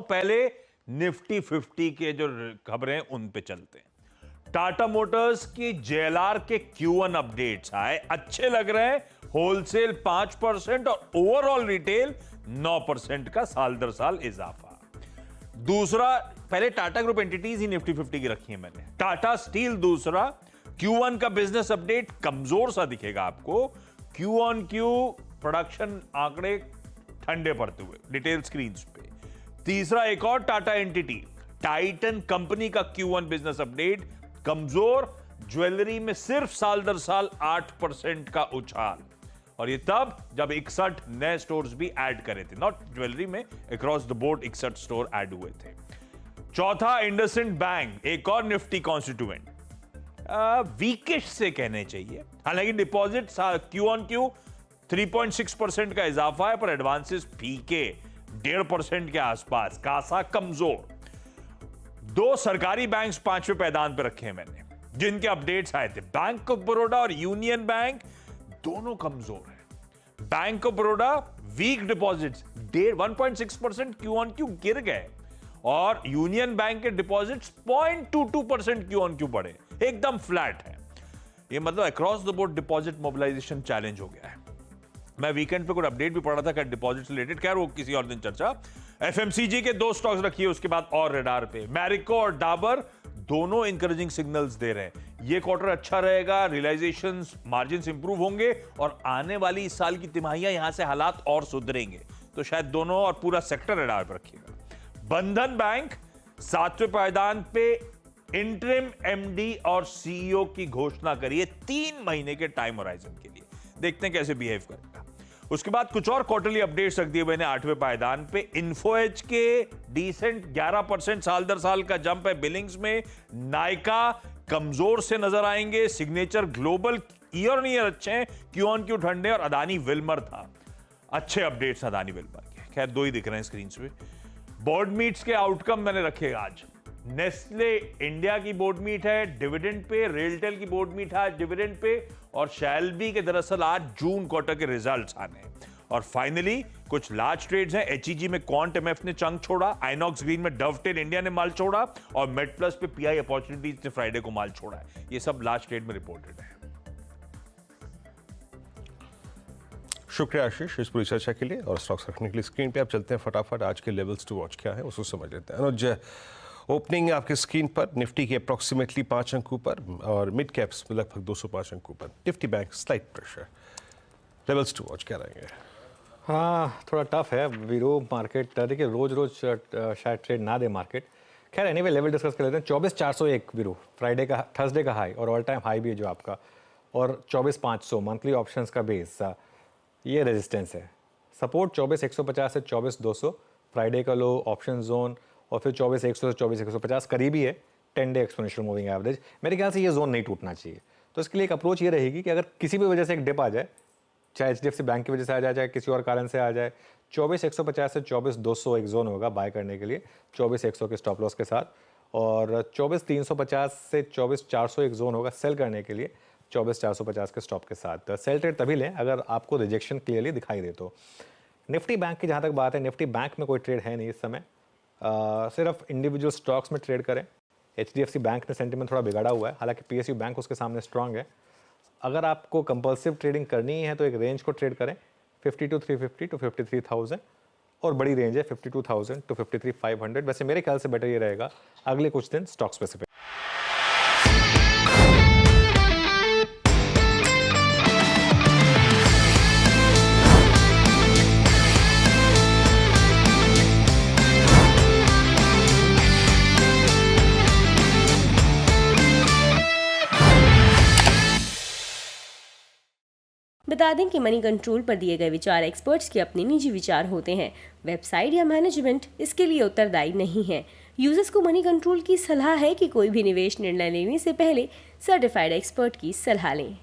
पहले निफ्टी 50 के जो खबरें उन पे चलते हैं। टाटा मोटर्स की JLR के Q1 अपडेट्स आए, अच्छे लग रहे हैं। होलसेल 5% और ओवरऑल रिटेल 9% का साल दर साल इजाफा। दूसरा, पहले टाटा ग्रुप एंटिटीज ही निफ्टी 50 की रखी है मैंने। टाटा स्टील दूसरा, Q1 का बिजनेस अपडेट कमजोर सा दिखेगा आपको। Q on Q प्रोडक्शन आंकड़े ठंडे पड़ते हुए डिटेल स्क्रीन पे। तीसरा, एक और टाटा एंटिटी टाइटन कंपनी का Q1 बिजनेस अपडेट कमजोर, ज्वेलरी में सिर्फ साल दर साल 8% का उछाल, और ये तब जब 61 नए स्टोर्स भी ऐड करे थे। नॉट ज्वेलरी में, across the board 61 store add हुए थे। चौथा, इंडसइंड बैंक, एक और निफ्टी कॉन्स्टिट्यूएंट, वीकिश से कहने चाहिए। हालांकि डिपॉजिट Q on Q 3.6% का इजाफा है, पर एडवांसेस फीके 1.5% के आसपास, कासा कमजोर। दो सरकारी बैंक्स 5वें पायदान पर रखे हैं मैंने, जिनके अपडेट्स आए थे। बैंक ऑफ बड़ौदा और यूनियन बैंक दोनों कमजोर हैं। Bank of Baroda weak deposits 1.6% Q on Q गिर गए, और यूनियन बैंक के डिपॉजिट्स 0.22% Q on Q बढ़े, एकदम फ्लैट है। ये मतलब across the board deposit mobilisation challenge हो गया है। मैं वीकेंड पे कुछ अपडेट भी पढ़ा था डिपॉजिट रिलेटेड, खैर वो किसी और दिन चर्चा। FMCG के दो स्टॉक्स रखिए, उसके बाद और रेडार पे मैरिको और डाबर दोनों इंकरेजिंग सिग्नल्स दे रहे हैं। ये क्वार्टर अच्छा रहेगा, रियलाइजेशंस, मार्जिन्स इंप्रूव होंगे, और आने वाली इस साल की तिमाहियां यहां से हालात और सुधरेंगे, तो शायद दोनों और पूरा सेक्टर रेडार पर रखिएगा। बंधन बैंक 7वें पायदान पे इंटरिम MD और CEO की घोषणा करिए 3 महीने के टाइम होराइजन के लिए, देखते हैं कैसे बिहेव करेगा। उसके बाद कुछ और क्वार्टरली अपडेट्स रख दिए मैंने 8वें पायदान पे। इन्फोएज के डिसेंट 11% साल दर साल का जंप है बिलिंग्स में। नायका कमजोर से नजर आएंगे। Signature global year on year अच्छे हैं, Q on Q ठंडे, और अदानी विल्मर था, अच्छे अपडेट्स अदानी विल्मर के, खैर दो ही दिख रहे हैं स्क्रीन पे। बोर्ड मीट्स के आउटकम मैंने रखे आज। नेस्ले इंडिया की बोर्ड मीट है डिविडेंड पे, रेलटेल की बोर्ड मीट है डिविडेंड पे, और शैलबी के दरअसल आज जून क्वार्टर के रिजल्ट्स आने हैं। और फाइनली कुछ लार्ज ट्रेड्स हैं। HEG में क्वांट MF ने चंक छोड़ा, आइनॉक्स ग्रीन में डवटेल इंडिया ने माल छोड़ा, और मेड प्लस पे PI अपॉर्चुनिटीज ने फ्राइडे को माल छोड़ा है। ये सब लार्ज ट्रेड में रिपोर्टेड है। शुक्रिया आशीष इस पूरी चर्चा के लिए और स्टॉक्स रखने के लिए। स्क्रीन पे आप चलते हैं फटाफट, आज के लेवल्स टू वॉच क्या है उसको समझ लेते हैं। अनुज, ओपनिंग आपके स्क्रीन पर निफ्टी के अप्रॉक्सीमेटली 5 अंक ऊपर, और मिड कैप्स में लगभग 205 अंक ऊपर। Nifty bank slight pressure, levels to watch क्या रहेंगे? हाँ, थोड़ा टफ है वीरो मार्केट। देखिए रोज रोज शायद ट्रेड ना दे मार्केट। खैर एनीवे लेवल डिस्कस कर लेते हैं। 24,401 वीरो फ्राइडे का, थर्सडे का हाई, और ऑल टाइम हाई भी है जो आपका, और 24,500 मंथली ऑप्शंस का बेस, ये रेजिस्टेंस है। सपोर्ट 24,150 से 24,200 फ्राइडे का लो, ऑप्शन जोन, और फिर 24,100 से 24,150 करीबी है 10 डे एक्सपोनेंशियल मूविंग एवरेज। मेरे ख्याल से ये जोन नहीं टूटना चाहिए। तो इसके लिए एक अप्रोच ये रहेगी कि अगर किसी भी वजह से एक डिप आ जाए, चाहे HDFC बैंक की वजह से आ जाए, चाहे किसी और कारण से आ जाए, 24,150 से 24,200 एक जोन होगा बाय करने के लिए, 24,100 के स्टॉप लॉस के साथ, और 24,350 से 24,400 एक जोन होगा सेल करने के लिए, 24,450 के स्टॉप के साथ। सेल ट्रेड तभी लें अगर आपको रिजेक्शन क्लियरली दिखाई दे तो। निफ्टी बैंक की जहाँ तक बात है, निफ्टी बैंक में कोई ट्रेड है नहीं इस समय, सिर्फ इंडिविजुअल स्टॉक्स में ट्रेड करें। HDFC बैंक ने सेंटीमेंट थोड़ा बिगाड़ा हुआ है, हालांकि PSU बैंक उसके सामने स्ट्रांग है। अगर आपको कंपल्सिव ट्रेडिंग करनी है तो एक रेंज को ट्रेड करें, 52,350 टू 53,000, और बड़ी रेंज है 52,000 टू 53,500। वैसे मेरे ख्याल से बेटर ये रहेगा अगले कुछ दिन स्टॉक स्पेसिफिक। बता दें कि मनी कंट्रोल पर दिए गए विचार एक्सपर्ट्स के अपने निजी विचार होते हैं। वेबसाइट या मैनेजमेंट इसके लिए उत्तरदायी नहीं है। यूजर्स को मनी कंट्रोल की सलाह है कि कोई भी निवेश निर्णय लेने से पहले सर्टिफाइड एक्सपर्ट की सलाह लें।